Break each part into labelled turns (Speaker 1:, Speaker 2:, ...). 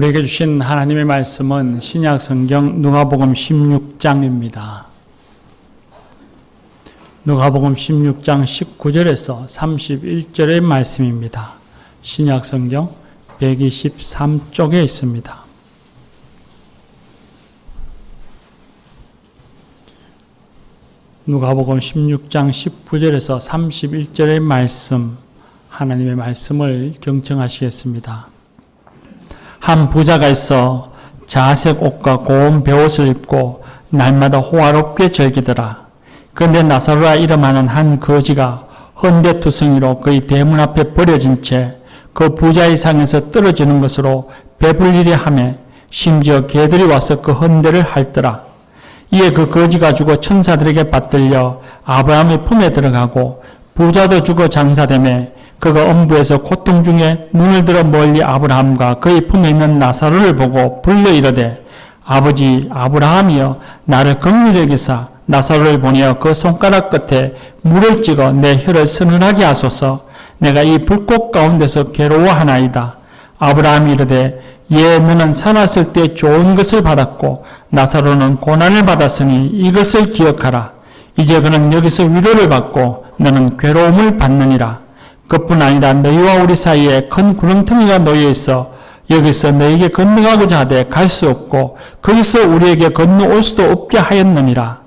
Speaker 1: 우리에게 주신 하나님의 말씀은 신약 성경 누가복음 16장입니다. 누가복음 16장 19절에서 31절의 말씀입니다. 신약 성경 123쪽에 있습니다. 누가복음 16장 19절에서 31절의 말씀, 하나님의 말씀을 경청하시겠습니다. 한 부자가 있어 자색 옷과 고운 베옷을 입고 날마다 호화롭게 즐기더라. 그런데 나사로라 이름하는 한 거지가 헌데투성이로 그의 대문 앞에 버려진 채 그 부자의 상에서 떨어지는 것으로 배불리려 하며 심지어 개들이 와서 그 헌데를 핥더라. 이에 그 거지가 죽어 천사들에게 받들려 아브라함의 품에 들어가고 부자도 죽어 장사되매 그가 엄부에서 고통 중에 눈을 들어 멀리 아브라함과 그의 품에 있는 나사로를 보고 불러 이르되 아버지 아브라함이여 나를 긍휼히 여기사 나사로를 보내어 그 손가락 끝에 물을 찍어 내 혀를 서늘하게 하소서. 내가 이 불꽃 가운데서 괴로워하나이다. 아브라함이 이르되 예 너는 살았을 때 좋은 것을 받았고 나사로는 고난을 받았으니 이것을 기억하라. 이제 그는 여기서 위로를 받고 너는 괴로움을 받느니라. 그뿐 아니라 너희와 우리 사이에 큰 구렁텅이가 놓여 있어 여기서 너희에게 건너가고자 하되 갈 수 없고 거기서 우리에게 건너올 수도 없게 하였느니라.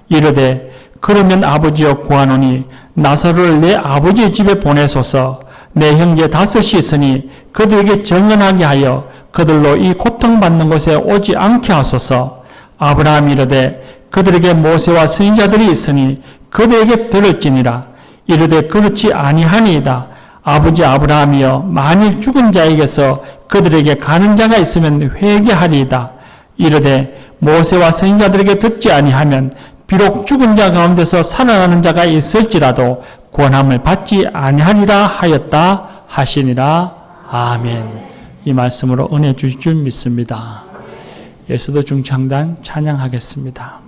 Speaker 1: 이르되 그러면 아버지여 구하노니 나사로를 내 아버지의 집에 보내소서. 내 형제 5이 있으니 그들에게 정언하게 하여 그들로 이 고통받는 곳에 오지 않게 하소서. 아브라함이 이르되 그들에게 모세와 선지자들이 있으니 그들에게 들을지니라. 이르되 그렇지 아니하니이다. 아버지 아브라함이여 만일 죽은 자에게서 그들에게 가는 자가 있으면 회개하리이다. 이르되 모세와 선지자들에게 듣지 아니하면 비록 죽은 자 가운데서 살아나는 자가 있을지라도 권함을 받지 아니하리라 하였다 하시니라. 아멘. 이 말씀으로 은혜 주실 줄 믿습니다. 예수도 중창단 찬양하겠습니다.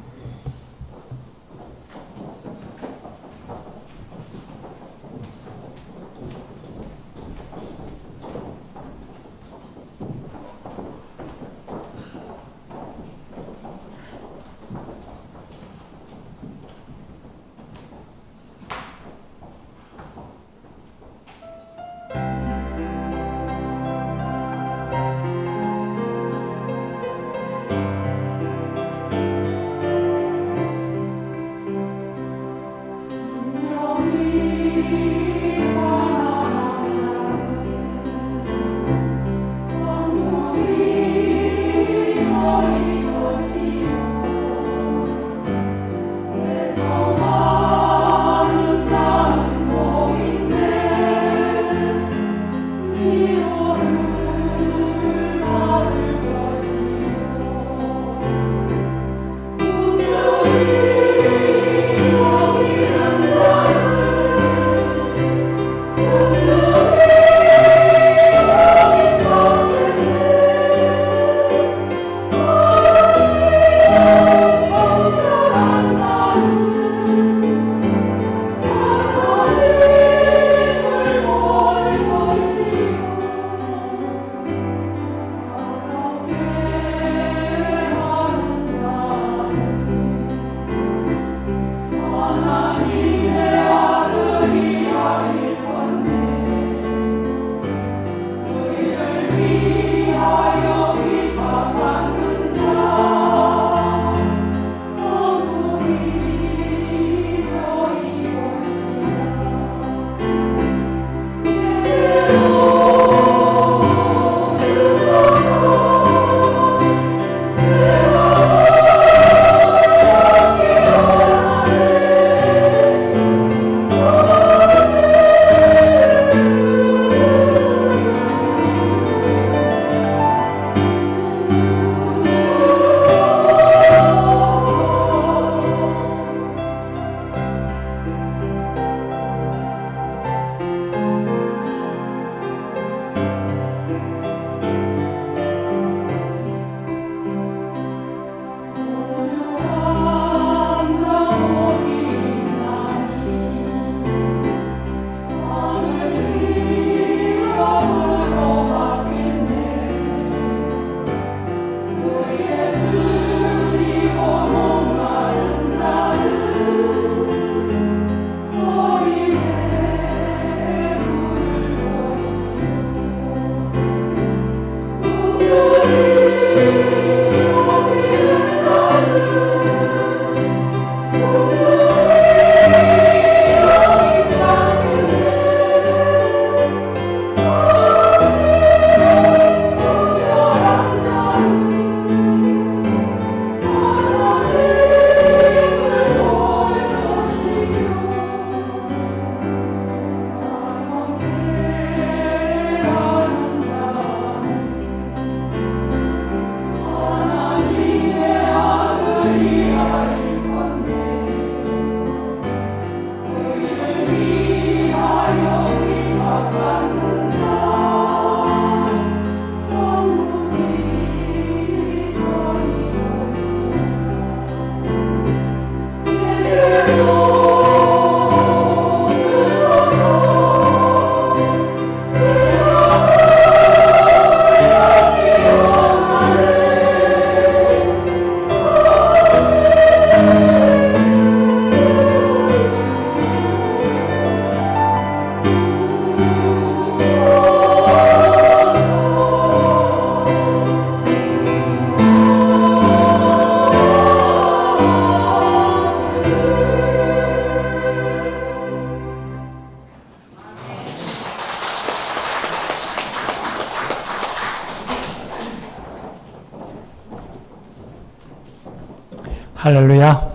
Speaker 1: 할렐루야.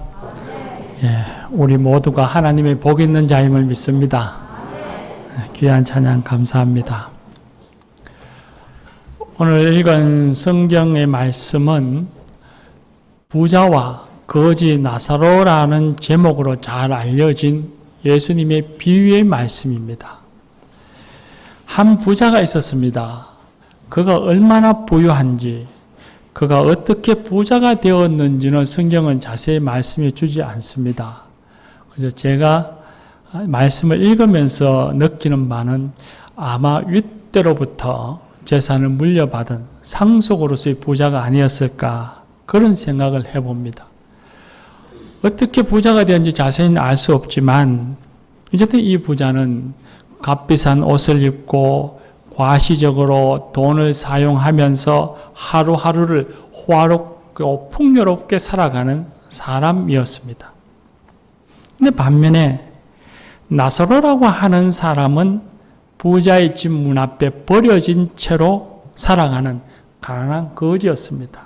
Speaker 1: 예, 우리 모두가 하나님의 복 있는 자임을 믿습니다. 귀한 찬양 감사합니다. 오늘 읽은 성경의 말씀은 부자와 거지 나사로라는 제목으로 잘 알려진 예수님의 비유의 말씀입니다. 한 부자가 있었습니다. 그가 얼마나 부유한지, 그가 어떻게 부자가 되었는지는 성경은 자세히 말씀해 주지 않습니다. 그래서 제가 말씀을 읽으면서 느끼는 바는 아마 윗대로부터 재산을 물려받은 상속으로서의 부자가 아니었을까, 그런 생각을 해봅니다. 어떻게 부자가 되었는지 자세히는 알 수 없지만 어쨌든 이 부자는 값비싼 옷을 입고 과시적으로 돈을 사용하면서 하루하루를 호화롭고 풍요롭게 살아가는 사람이었습니다. 근데 반면에 나사로라고 하는 사람은 부자의 집 문 앞에 버려진 채로 살아가는 가난한 거지였습니다.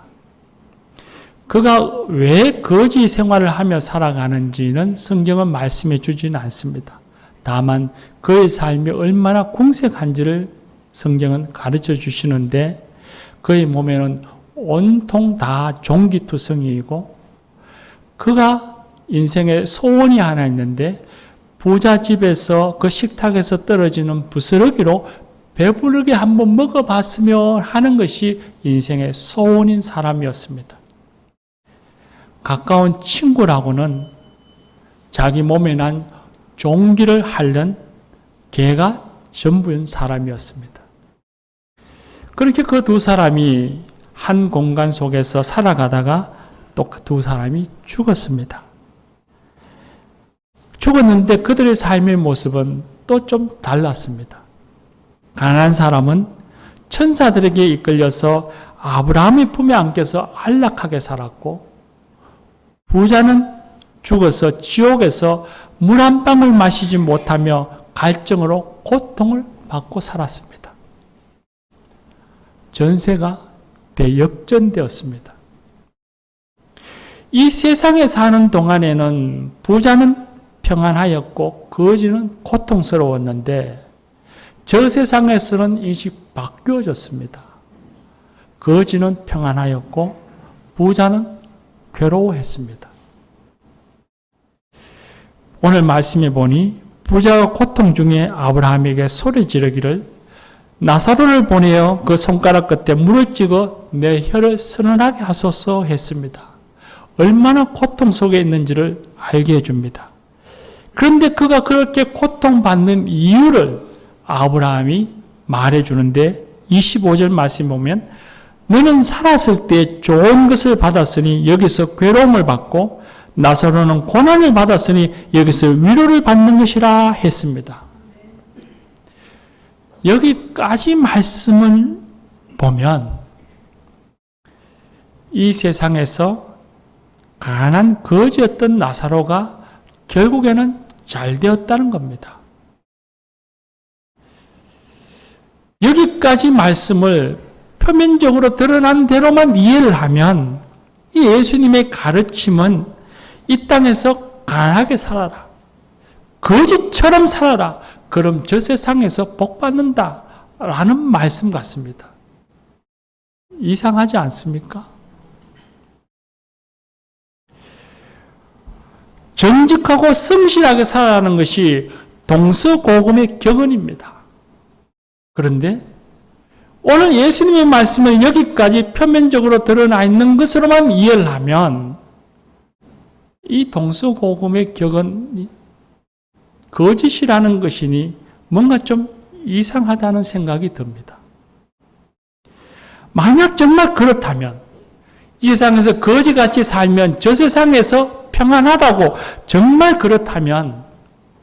Speaker 1: 그가 왜 거지 생활을 하며 살아가는지는 성경은 말씀해 주지는 않습니다. 다만 그의 삶이 얼마나 궁색한지를 성경은 가르쳐 주시는데, 그의 몸에는 온통 다 종기투성이이고, 그가 인생에 소원이 하나 있는데 부자 집에서 그 식탁에서 떨어지는 부스러기로 배부르게 한번 먹어봤으면 하는 것이 인생의 소원인 사람이었습니다. 가까운 친구라고는 자기 몸에 난 종기를 핥는 개가 전부인 사람이었습니다. 그렇게 그 두 사람이 한 공간 속에서 살아가다가 또 그 두 사람이 죽었습니다. 죽었는데 그들의 삶의 모습은 또 좀 달랐습니다. 가난한 사람은 천사들에게 이끌려서 아브라함의 품에 안겨서 안락하게 살았고, 부자는 죽어서 지옥에서 물 한 방울 마시지 못하며 갈증으로 고통을 받고 살았습니다. 전세가 대역전되었습니다. 이 세상에 사는 동안에는 부자는 평안하였고 거지는 고통스러웠는데, 저 세상에서는 인식이 바뀌어졌습니다. 거지는 평안하였고 부자는 괴로워했습니다. 오늘 말씀해 보니 부자가 고통 중에 아브라함에게 소리 지르기를, 나사로를 보내어 그 손가락 끝에 물을 찍어 내 혀를 서늘하게 하소서 했습니다. 얼마나 고통 속에 있는지를 알게 해줍니다. 그런데 그가 그렇게 고통받는 이유를 아브라함이 말해주는데, 25절 말씀 보면 너는 살았을 때 좋은 것을 받았으니 여기서 괴로움을 받고, 나사로는 고난을 받았으니 여기서 위로를 받는 것이라 했습니다. 여기까지 말씀을 보면 이 세상에서 가난한 거지였던 나사로가 결국에는 잘 되었다는 겁니다. 여기까지 말씀을 표면적으로 드러난 대로만 이해를 하면 이 예수님의 가르침은 이 땅에서 가난하게 살아라, 거지처럼 살아라, 그럼 저 세상에서 복 받는다 라는 말씀 같습니다. 이상하지 않습니까? 정직하고 성실하게 살아가는 것이 동서고금의 격언입니다. 그런데 오늘 예수님의 말씀을 여기까지 표면적으로 드러나 있는 것으로만 이해를 하면 이 동서고금의 격언이 거짓이라는 것이니 뭔가 좀 이상하다는 생각이 듭니다. 만약 정말 그렇다면, 이 세상에서 거지같이 살면 저 세상에서 평안하다고 정말 그렇다면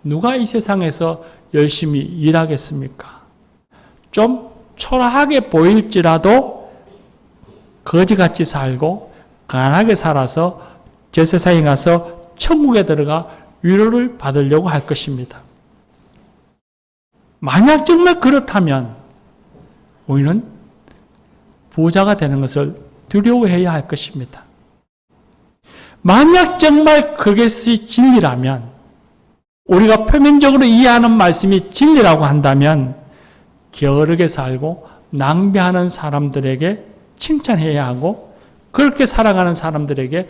Speaker 1: 누가 이 세상에서 열심히 일하겠습니까? 좀 초라하게 보일지라도 거지같이 살고 가난하게 살아서 저 세상에 가서 천국에 들어가 위로를 받으려고 할 것입니다. 만약 정말 그렇다면 우리는 부자가 되는 것을 두려워해야 할 것입니다. 만약 정말 그것이 진리라면, 우리가 표면적으로 이해하는 말씀이 진리라고 한다면 게으르게 살고 낭비하는 사람들에게 칭찬해야 하고, 그렇게 살아가는 사람들에게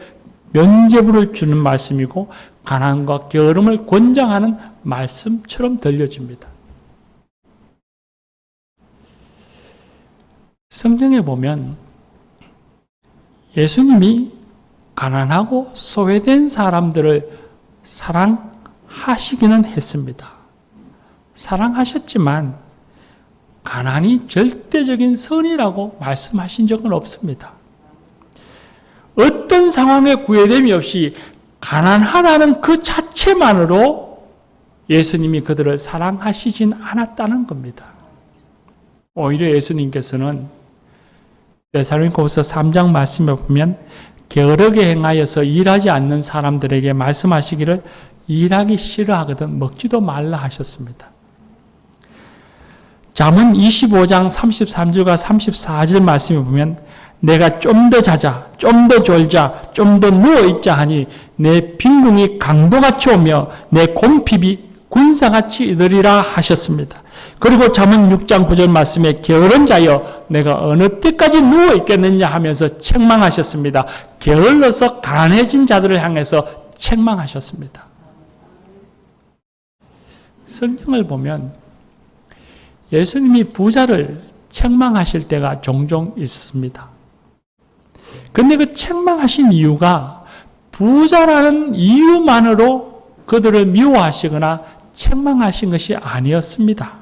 Speaker 1: 면죄부를 주는 말씀이고 가난과 게으름을 권장하는 말씀처럼 들려집니다. 성경에 보면 예수님이 가난하고 소외된 사람들을 사랑하시기는 했습니다. 사랑하셨지만 가난이 절대적인 선이라고 말씀하신 적은 없습니다. 어떤 상황에 구애됨이 없이 가난하다는 그 자체만으로 예수님이 그들을 사랑하시진 않았다는 겁니다. 오히려 예수님께서는 데살로니가후서 3장 말씀에 보면 게으르게 행하여서 일하지 않는 사람들에게 말씀하시기를 일하기 싫어하거든 먹지도 말라 하셨습니다. 잠언 25장 33절과 34절 말씀에 보면 내가 좀 더 자자, 좀 더 졸자, 좀 더 누워있자 하니 내 빈궁이 강도같이 오며 내 곰핍이 군사같이 이르리라 하셨습니다. 그리고 잠언 6장 9절 말씀에 게으른 자여 내가 어느 때까지 누워있겠느냐 하면서 책망하셨습니다. 게을러서 가난해진 자들을 향해서 책망하셨습니다. 성경을 보면 예수님이 부자를 책망하실 때가 종종 있습니다. 그런데 그 책망하신 이유가 부자라는 이유만으로 그들을 미워하시거나 책망하신 것이 아니었습니다.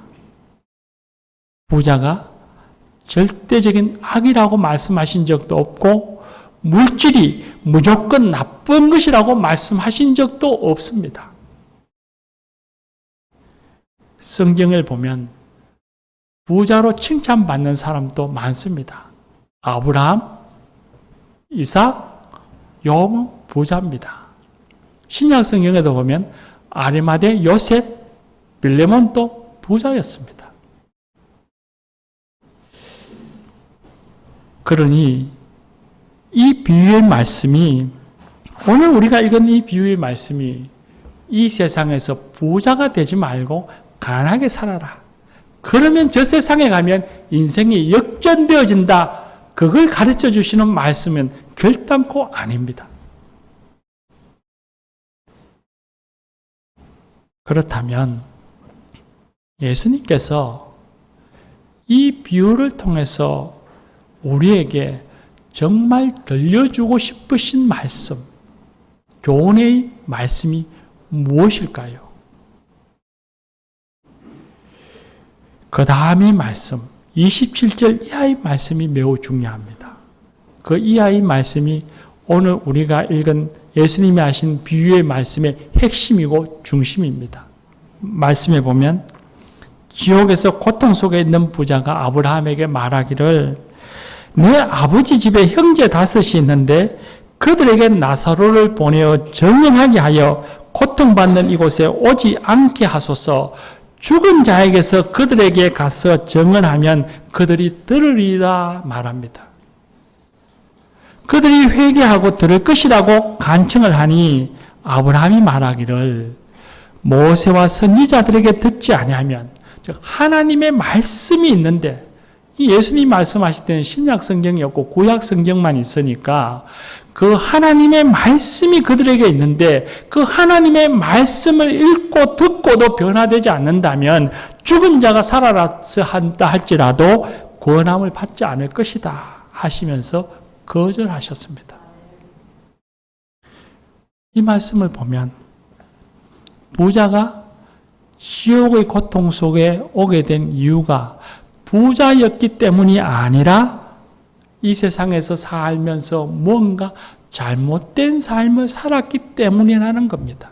Speaker 1: 부자가 절대적인 악이라고 말씀하신 적도 없고 물질이 무조건 나쁜 것이라고 말씀하신 적도 없습니다. 성경을 보면 부자로 칭찬받는 사람도 많습니다. 아브라함, 이삭, 야곱 부자입니다. 신약 성경에도 보면 아리마대 요셉, 빌레몬도 부자였습니다. 그러니 이 비유의 말씀이, 오늘 우리가 읽은 이 비유의 말씀이 이 세상에서 부자가 되지 말고 가난하게 살아라. 그러면 저 세상에 가면 인생이 역전되어진다. 그걸 가르쳐 주시는 말씀은 결단코 아닙니다. 그렇다면 예수님께서 이 비유를 통해서 우리에게 정말 들려주고 싶으신 말씀, 교훈의 말씀이 무엇일까요? 그 다음의 말씀, 27절 이하의 말씀이 매우 중요합니다. 그 이하의 말씀이 오늘 우리가 읽은 예수님이 하신 비유의 말씀의 핵심이고 중심입니다. 말씀에 보면 지옥에서 고통 속에 있는 부자가 아브라함에게 말하기를 내 아버지 집에 형제 5이 있는데 그들에게 나사로를 보내어 정령하게 하여 고통받는 이곳에 오지 않게 하소서. 죽은 자에게서 그들에게 가서 정언하면 그들이 들으리라 말합니다. 그들이 회개하고 들을 것이라고 간청을 하니 아브라함이 말하기를 모세와 선지자들에게 듣지 아니하면, 즉 하나님의 말씀이 있는데, 이 예수님 말씀하실 때는 신약 성경이었고 구약 성경만 있으니까 그 하나님의 말씀이 그들에게 있는데 그 하나님의 말씀을 읽고 듣고도 변화되지 않는다면 죽은 자가 살아났어 한다 할지라도 구원함을 받지 않을 것이다 하시면서 거절하셨습니다. 이 말씀을 보면 부자가 지옥의 고통 속에 오게 된 이유가 부자였기 때문이 아니라 이 세상에서 살면서 뭔가 잘못된 삶을 살았기 때문이라는 겁니다.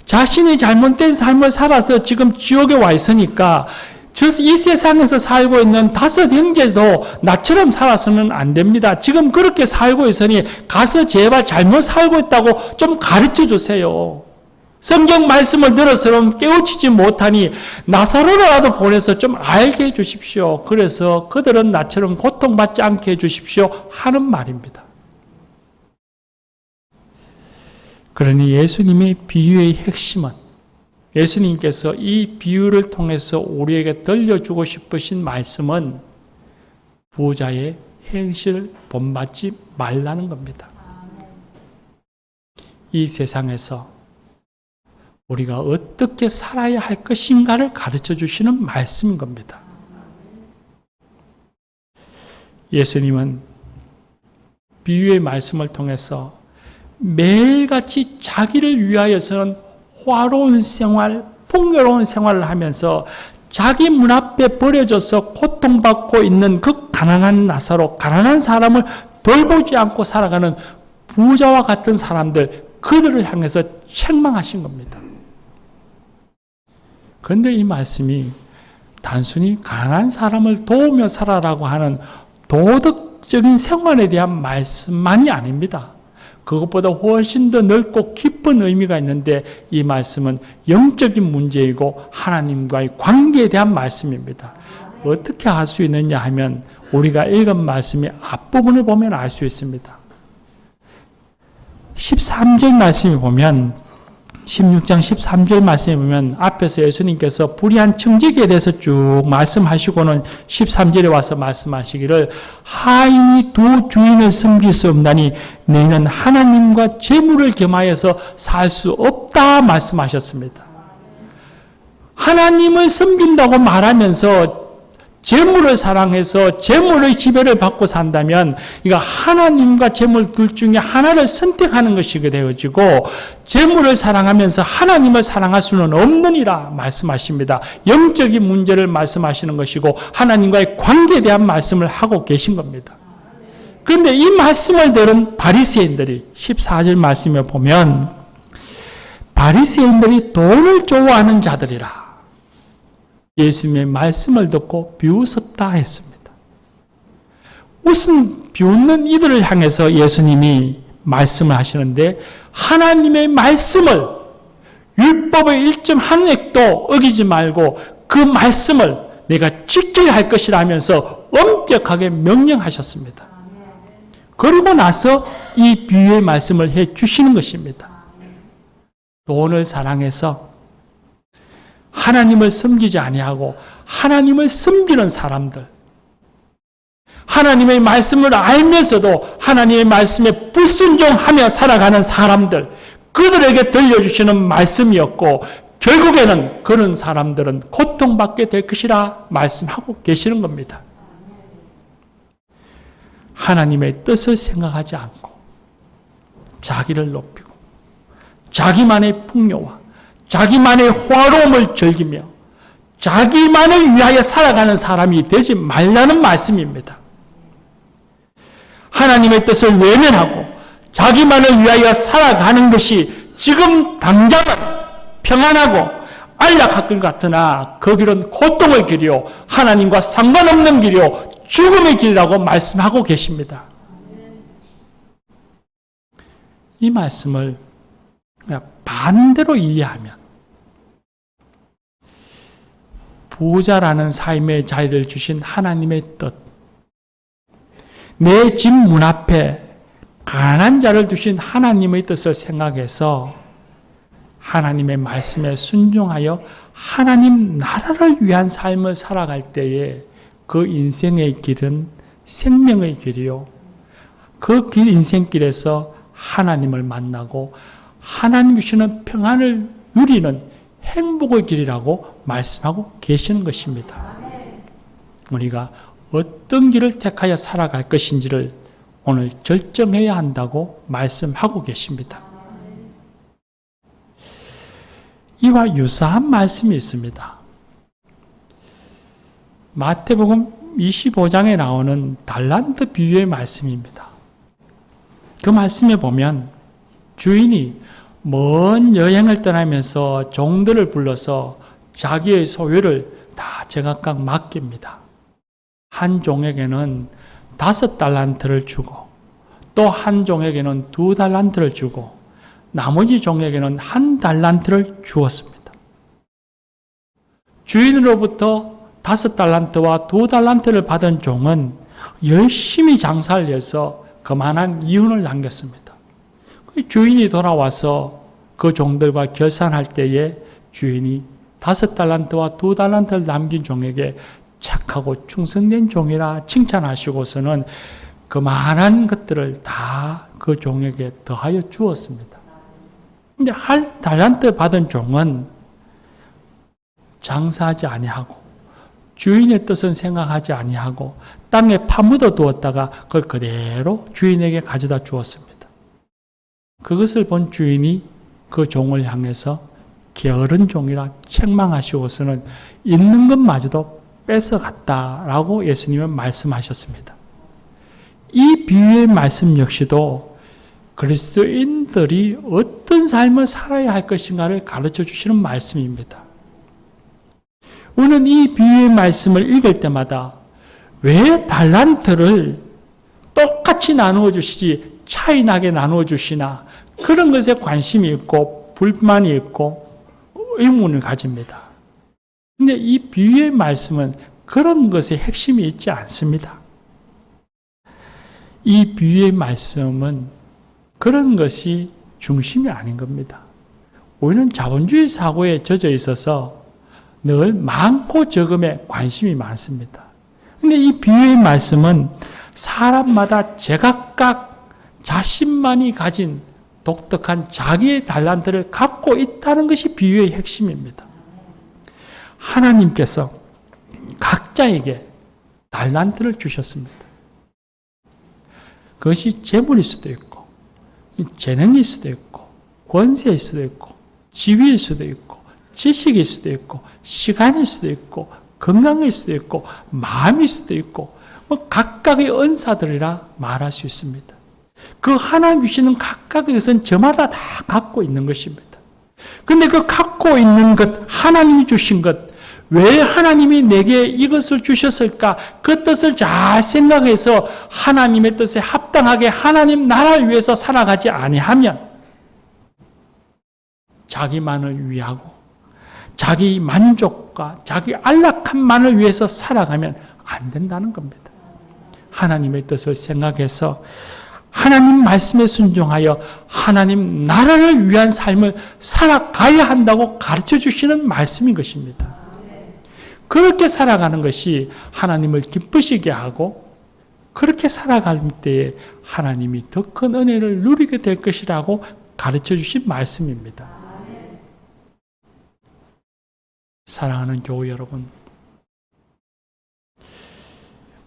Speaker 1: 자신이 잘못된 삶을 살아서 지금 지옥에 와 있으니까 이 세상에서 살고 있는 5 형제도 나처럼 살아서는 안 됩니다. 지금 그렇게 살고 있으니 가서 제발 잘못 살고 있다고 좀 가르쳐 주세요. 성경 말씀을 들어서는 깨우치지 못하니 나사로라도 보내서 좀 알게 해 주십시오. 그래서 그들은 나처럼 고통받지 않게 해 주십시오 하는 말입니다. 그러니 예수님의 비유의 핵심은, 예수님께서 이 비유를 통해서 우리에게 들려주고 싶으신 말씀은 부자의 행실을 본받지 말라는 겁니다. 이 세상에서 우리가 어떻게 살아야 할 것인가를 가르쳐 주시는 말씀인 겁니다. 예수님은 비유의 말씀을 통해서 매일같이 자기를 위하여서는 화로운 생활, 풍요로운 생활을 하면서 자기 문 앞에 버려져서 고통받고 있는 그 가난한 나사로, 가난한 사람을 돌보지 않고 살아가는 부자와 같은 사람들, 그들을 향해서 책망하신 겁니다. 그런데 이 말씀이 단순히 가난한 사람을 도우며 살아라고 하는 도덕적인 생활에 대한 말씀만이 아닙니다. 그것보다 훨씬 더 넓고 깊은 의미가 있는데 이 말씀은 영적인 문제이고 하나님과의 관계에 대한 말씀입니다. 어떻게 알 수 있느냐 하면 우리가 읽은 말씀의 앞부분을 보면 알 수 있습니다. 13절 말씀에 보면, 16장 13절 말씀에 보면 앞에서 예수님께서 불의한 청지기에 대해서 쭉 말씀하시고는 13절에 와서 말씀하시기를 하인이 두 주인을 섬길 수 없나니 너희는 하나님과 재물을 겸하여서 살 수 없다 말씀하셨습니다. 하나님을 섬긴다고 말하면서 재물을 사랑해서 재물의 지배를 받고 산다면 이거 하나님과 재물 둘 중에 하나를 선택하는 것이 되어지고 재물을 사랑하면서 하나님을 사랑할 수는 없느니라 말씀하십니다. 영적인 문제를 말씀하시는 것이고 하나님과의 관계에 대한 말씀을 하고 계신 겁니다. 그런데 이 말씀을 들은 바리새인들이 14절 말씀에 보면 바리새인들이 돈을 좋아하는 자들이라 예수님의 말씀을 듣고 비웃었다 했습니다. 웃은 비웃는 이들을 향해서 예수님이 말씀을 하시는데 하나님의 말씀을 율법의 1점 한 획도 어기지 말고 그 말씀을 내가 지켜야 할 것이라 하면서 엄격하게 명령하셨습니다. 그리고 나서 이 비유의 말씀을 해 주시는 것입니다. 돈을 사랑해서 하나님을 섬기지 아니하고 하나님을 섬기는 사람들, 하나님의 말씀을 알면서도 하나님의 말씀에 불순종하며 살아가는 사람들, 그들에게 들려주시는 말씀이었고 결국에는 그런 사람들은 고통받게 될 것이라 말씀하고 계시는 겁니다. 하나님의 뜻을 생각하지 않고 자기를 높이고 자기만의 풍요와 자기만의 화로움을 즐기며 자기만을 위하여 살아가는 사람이 되지 말라는 말씀입니다. 하나님의 뜻을 외면하고 자기만을 위하여 살아가는 것이 지금 당장은 평안하고 안락할 것 같으나 그 길은 고통의 길이요 하나님과 상관없는 길이요 죽음의 길이라고 말씀하고 계십니다. 이 말씀을 반대로 이해하면 부자라는 삶의 자리를 주신 하나님의 뜻, 내 집 문 앞에 가난한 자를 두신 하나님의 뜻을 생각해서 하나님의 말씀에 순종하여 하나님 나라를 위한 삶을 살아갈 때에 그 인생의 길은 생명의 길이요. 그 길 인생길에서 하나님을 만나고 하나님 주시는 평안을 누리는 행복의 길이라고 말씀하고 계시는 것입니다. 우리가 어떤 길을 택하여 살아갈 것인지를 오늘 결정해야 한다고 말씀하고 계십니다. 이와 유사한 말씀이 있습니다. 마태복음 25장에 나오는 달란트 비유의 말씀입니다. 그 말씀에 보면 주인이 먼 여행을 떠나면서 종들을 불러서 자기의 소유를 다 제각각 맡깁니다. 한 종에게는 5달란트를 주고 또 한 종에게는 2달란트를 주고 나머지 종에게는 1달란트를 주었습니다. 주인으로부터 5달란트와 2달란트를 받은 종은 열심히 장사를 해서 그만한 이윤을 남겼습니다. 주인이 돌아와서 그 종들과 결산할 때에 주인이 5달란트와 2달란트를 남긴 종에게 착하고 충성된 종이라 칭찬하시고서는 그 많은 것들을 다 그 종에게 더하여 주었습니다. 근데 1달란트 받은 종은 장사하지 아니하고 주인의 뜻은 생각하지 아니하고 땅에 파묻어 두었다가 그걸 그대로 주인에게 가져다 주었습니다. 그것을 본 주인이 그 종을 향해서 게으른 종이라 책망하시고서는 있는 것마저도 뺏어갔다라고 예수님은 말씀하셨습니다. 이 비유의 말씀 역시도 그리스도인들이 어떤 삶을 살아야 할 것인가를 가르쳐 주시는 말씀입니다. 우리는 이 비유의 말씀을 읽을 때마다 왜 달란트를 똑같이 나누어 주시지 차이나게 나누어 주시나 그런 것에 관심이 있고 불만이 있고 의문을 가집니다. 그런데 이 비유의 말씀은 그런 것에 핵심이 있지 않습니다. 이 비유의 말씀은 그런 것이 중심이 아닌 겁니다. 우리는 자본주의 사고에 젖어 있어서 늘 많고 적음에 관심이 많습니다. 그런데 이 비유의 말씀은 사람마다 제각각 자신만이 가진 독특한 자기의 달란트를 갖고 있다는 것이 비유의 핵심입니다. 하나님께서 각자에게 달란트를 주셨습니다. 그것이 재물일 수도 있고 재능일 수도 있고 권세일 수도 있고 지위일 수도 있고 지식일 수도 있고 시간일 수도 있고 건강일 수도 있고 마음일 수도 있고 각각의 은사들이라 말할 수 있습니다. 그 하나님 주시는 각각의 것은 저마다 다 갖고 있는 것입니다. 그런데 그 갖고 있는 것, 하나님이 주신 것, 왜 하나님이 내게 이것을 주셨을까? 그 뜻을 잘 생각해서 하나님의 뜻에 합당하게 하나님 나라를 위해서 살아가지 아니하면 자기만을 위하고 자기 만족과 자기 안락함만을 위해서 살아가면 안 된다는 겁니다. 하나님의 뜻을 생각해서 하나님 말씀에 순종하여 하나님 나라를 위한 삶을 살아가야 한다고 가르쳐 주시는 말씀인 것입니다. 그렇게 살아가는 것이 하나님을 기쁘시게 하고 그렇게 살아갈 때에 하나님이 더 큰 은혜를 누리게 될 것이라고 가르쳐 주신 말씀입니다. 사랑하는 교우 여러분,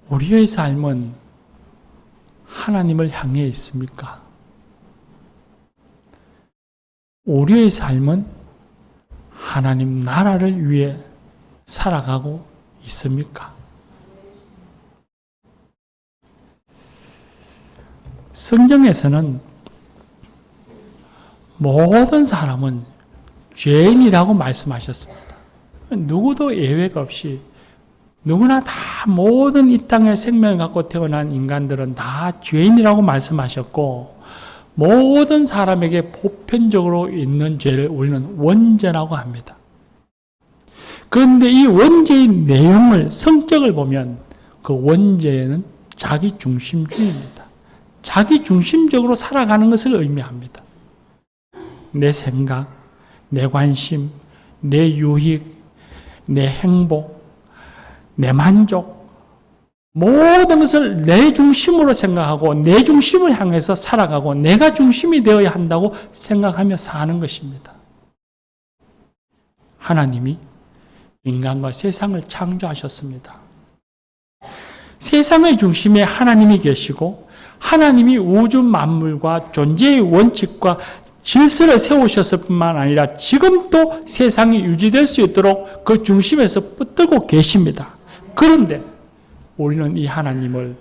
Speaker 1: 우리의 삶은 하나님을 향해 있습니까? 우리의 삶은 하나님 나라를 위해 살아가고 있습니까? 성경에서는 모든 사람은 죄인이라고 말씀하셨습니다. 누구도 예외가 없이 누구나 다 모든 이 땅에 생명을 갖고 태어난 인간들은 다 죄인이라고 말씀하셨고 모든 사람에게 보편적으로 있는 죄를 우리는 원죄라고 합니다. 그런데 이 원죄의 내용을, 성격을 보면 그 원죄는 자기 중심주의입니다. 자기 중심적으로 살아가는 것을 의미합니다. 내 생각, 내 관심, 내 유익, 내 행복, 내 만족, 모든 것을 내 중심으로 생각하고 내 중심을 향해서 살아가고 내가 중심이 되어야 한다고 생각하며 사는 것입니다. 하나님이 인간과 세상을 창조하셨습니다. 세상의 중심에 하나님이 계시고 하나님이 우주 만물과 존재의 원칙과 질서를 세우셨을 뿐만 아니라 지금도 세상이 유지될 수 있도록 그 중심에서 붙들고 계십니다. 그런데 우리는 이 하나님을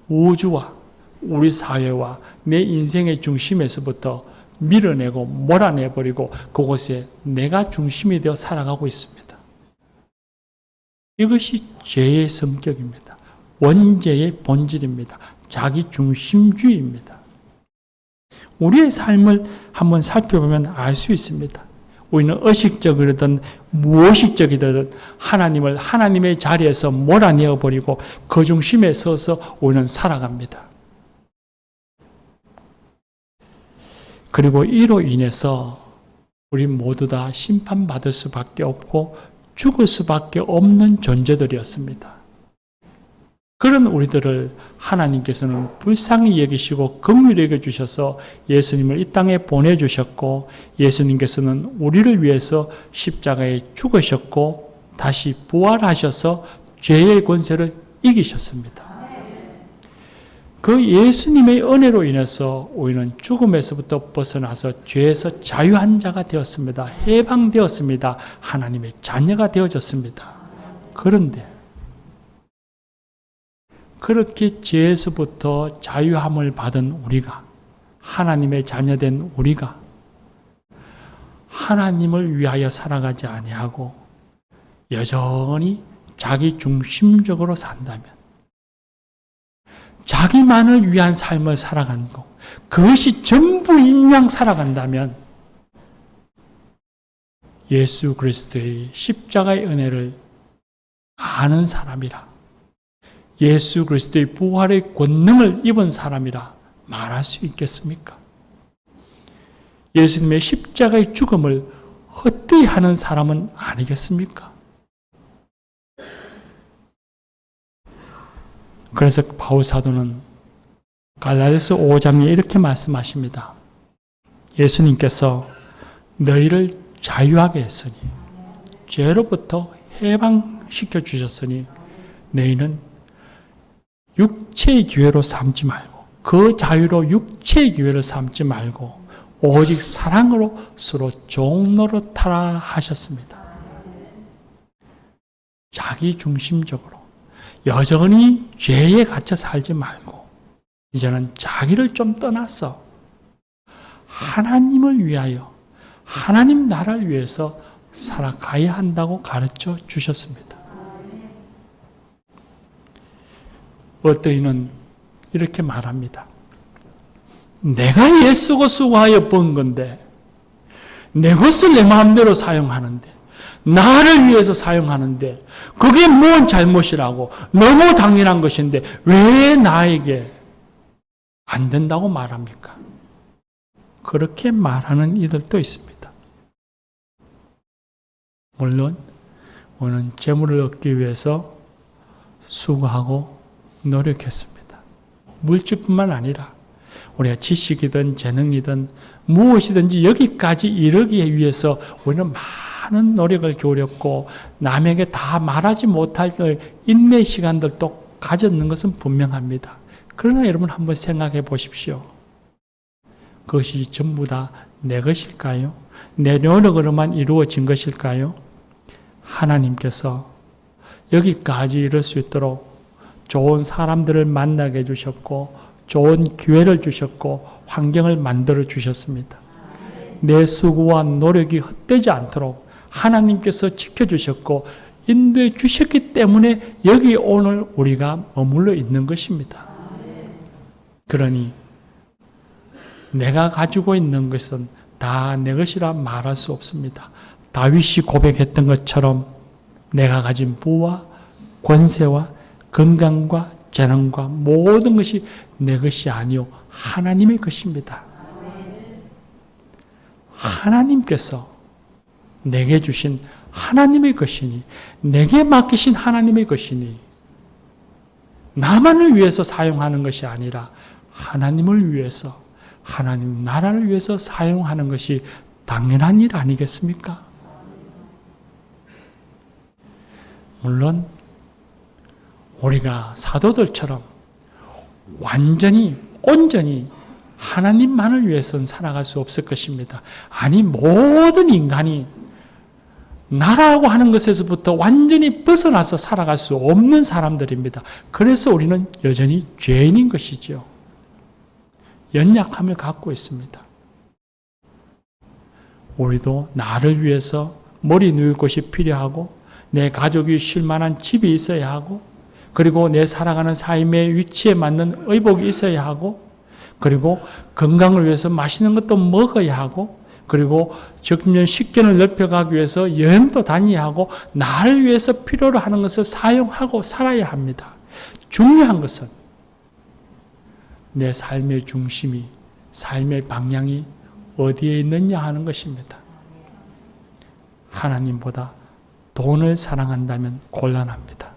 Speaker 1: 우주와 우리 사회와 내 인생의 중심에서부터 밀어내고 몰아내버리고 그곳에 내가 중심이 되어 살아가고 있습니다. 이것이 죄의 성격입니다. 원죄의 본질입니다. 자기 중심주의입니다. 우리의 삶을 한번 살펴보면 알 수 있습니다. 우리는 의식적이든 무의식적이든 하나님을 하나님의 자리에서 몰아내어 버리고 그 중심에 서서 우리는 살아갑니다. 그리고 이로 인해서 우리 모두 다 심판받을 수밖에 없고 죽을 수밖에 없는 존재들이었습니다. 그런 우리들을 하나님께서는 불쌍히 여기시고 긍휼히 여겨주셔서 예수님을 이 땅에 보내주셨고, 예수님께서는 우리를 위해서 십자가에 죽으셨고 다시 부활하셔서 죄의 권세를 이기셨습니다. 그 예수님의 은혜로 인해서 우리는 죽음에서부터 벗어나서 죄에서 자유한 자가 되었습니다. 해방되었습니다. 하나님의 자녀가 되어졌습니다. 그런데 그렇게 죄에서부터 자유함을 받은 우리가, 하나님의 자녀된 우리가 하나님을 위하여 살아가지 아니하고 여전히 자기 중심적으로 산다면, 자기만을 위한 삶을 살아간고 그것이 전부인 양 살아간다면 예수 그리스도의 십자가의 은혜를 아는 사람이라, 예수 그리스도의 부활의 권능을 입은 사람이라 말할 수 있겠습니까? 예수님의 십자가의 죽음을 헛되이 하는 사람은 아니겠습니까? 그래서 바울 사도는 갈라디아서 5장에 이렇게 말씀하십니다. 예수님께서 너희를 자유하게 했으니, 죄로부터 해방시켜 주셨으니 너희는 육체의 기회로 삼지 말고, 그 자유로 육체의 기회를 삼지 말고 오직 사랑으로 서로 종노릇하라 하셨습니다. 자기 중심적으로 여전히 죄에 갇혀 살지 말고 이제는 자기를 좀 떠나서 하나님을 위하여, 하나님 나라를 위해서 살아가야 한다고 가르쳐 주셨습니다. 어떤 이는 이렇게 말합니다. 내가 예수 것을 위하여 번 건데, 내 것을 내 마음대로 사용하는데, 나를 위해서 사용하는데 그게 뭔 잘못이라고, 너무 당연한 것인데 왜 나에게 안 된다고 말합니까? 그렇게 말하는 이들도 있습니다. 물론 우리는 재물을 얻기 위해서 수고하고 노력했습니다. 물질뿐만 아니라 우리가 지식이든 재능이든 무엇이든지 여기까지 이르기 위해서 우리는 많은 노력을 기울였고 남에게 다 말하지 못할 인내 시간들도 가졌는 것은 분명합니다. 그러나 여러분 한번 생각해 보십시오. 그것이 전부 다 내 것일까요? 내 노력으로만 이루어진 것일까요? 하나님께서 여기까지 이룰 수 있도록 좋은 사람들을 만나게 해주셨고 좋은 기회를 주셨고 환경을 만들어 주셨습니다. 내 수고와 노력이 헛되지 않도록 하나님께서 지켜주셨고 인도해 주셨기 때문에 여기 오늘 우리가 머물러 있는 것입니다. 그러니 내가 가지고 있는 것은 다 내 것이라 말할 수 없습니다. 다윗이 고백했던 것처럼 내가 가진 부와 권세와 건강과 재능과 모든 것이 내 것이 아니요 하나님의 것입니다. 하나님께서 내게 주신 하나님의 것이니, 내게 맡기신 하나님의 것이니, 나만을 위해서 사용하는 것이 아니라 하나님을 위해서, 하나님 나라를 위해서 사용하는 것이 당연한 일 아니겠습니까? 물론 우리가 사도들처럼 완전히 온전히 하나님만을 위해서는 살아갈 수 없을 것입니다. 아니, 모든 인간이 나라고 하는 것에서부터 완전히 벗어나서 살아갈 수 없는 사람들입니다. 그래서 우리는 여전히 죄인인 것이죠. 연약함을 갖고 있습니다. 우리도 나를 위해서 머리 누울 곳이 필요하고 내 가족이 쉴 만한 집이 있어야 하고 그리고 내 살아가는 삶의 위치에 맞는 의복이 있어야 하고 그리고 건강을 위해서 맛있는 것도 먹어야 하고 그리고 적면 식견을 넓혀가기 위해서 여행도 다녀야 하고 나를 위해서 필요로 하는 것을 사용하고 살아야 합니다. 중요한 것은 내 삶의 중심이, 삶의 방향이 어디에 있느냐 하는 것입니다. 하나님보다 돈을 사랑한다면 곤란합니다.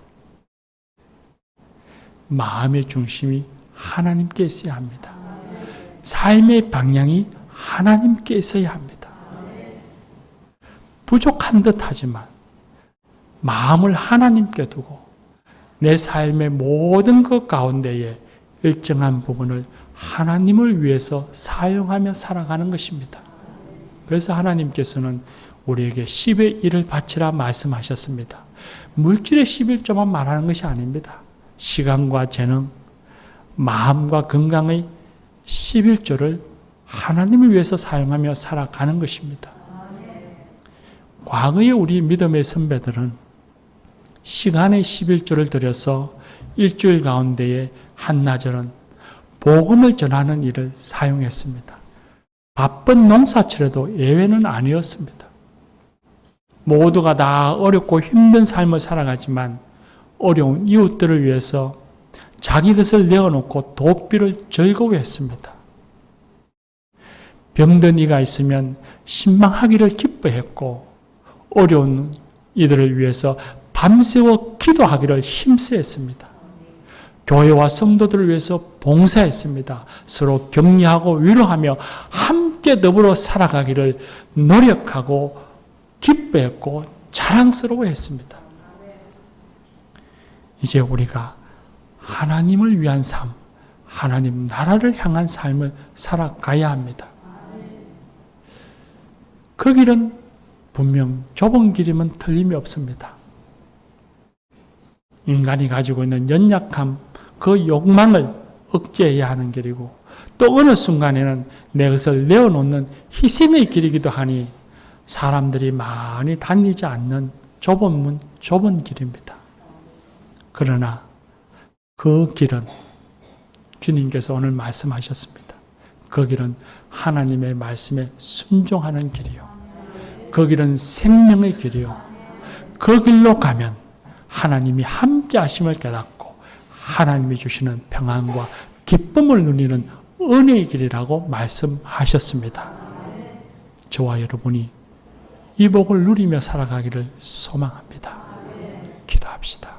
Speaker 1: 마음의 중심이 하나님께 있어야 합니다. 삶의 방향이 하나님께 있어야 합니다. 부족한 듯 하지만 마음을 하나님께 두고 내 삶의 모든 것 가운데에 일정한 부분을 하나님을 위해서 사용하며 살아가는 것입니다. 그래서 하나님께서는 우리에게 10의 1을 바치라 말씀하셨습니다. 물질의 11조만 말하는 것이 아닙니다. 시간과 재능, 마음과 건강의 11조를 하나님을 위해서 사용하며 살아가는 것입니다. 과거의 우리 믿음의 선배들은 시간의 11조를 들여서 일주일 가운데에 한나절은 복음을 전하는 일을 사용했습니다. 바쁜 농사철에도 예외는 아니었습니다. 모두가 다 어렵고 힘든 삶을 살아가지만 어려운 이웃들을 위해서 자기 것을 내어놓고 도피를 즐거워했습니다. 병든 이가 있으면 신방하기를 기뻐했고 어려운 이들을 위해서 밤새워 기도하기를 힘쓰했습니다. 교회와 성도들을 위해서 봉사했습니다. 서로 격려하고 위로하며 함께 더불어 살아가기를 노력하고 기뻐했고 자랑스러워했습니다. 이제 우리가 하나님을 위한 삶, 하나님 나라를 향한 삶을 살아가야 합니다. 그 길은 분명 좁은 길임은 틀림이 없습니다. 인간이 가지고 있는 연약함, 그 욕망을 억제해야 하는 길이고 또 어느 순간에는 내 것을 내어놓는 희생의 길이기도 하니 사람들이 많이 다니지 않는 좁은 길입니다. 그러나 그 길은 주님께서 오늘 말씀하셨습니다. 그 길은 하나님의 말씀에 순종하는 길이요. 그 길은 생명의 길이요. 그 길로 가면 하나님이 함께 하심을 깨닫고 하나님이 주시는 평안과 기쁨을 누리는 은혜의 길이라고 말씀하셨습니다. 저와 여러분이 이 복을 누리며 살아가기를 소망합니다. 기도합시다.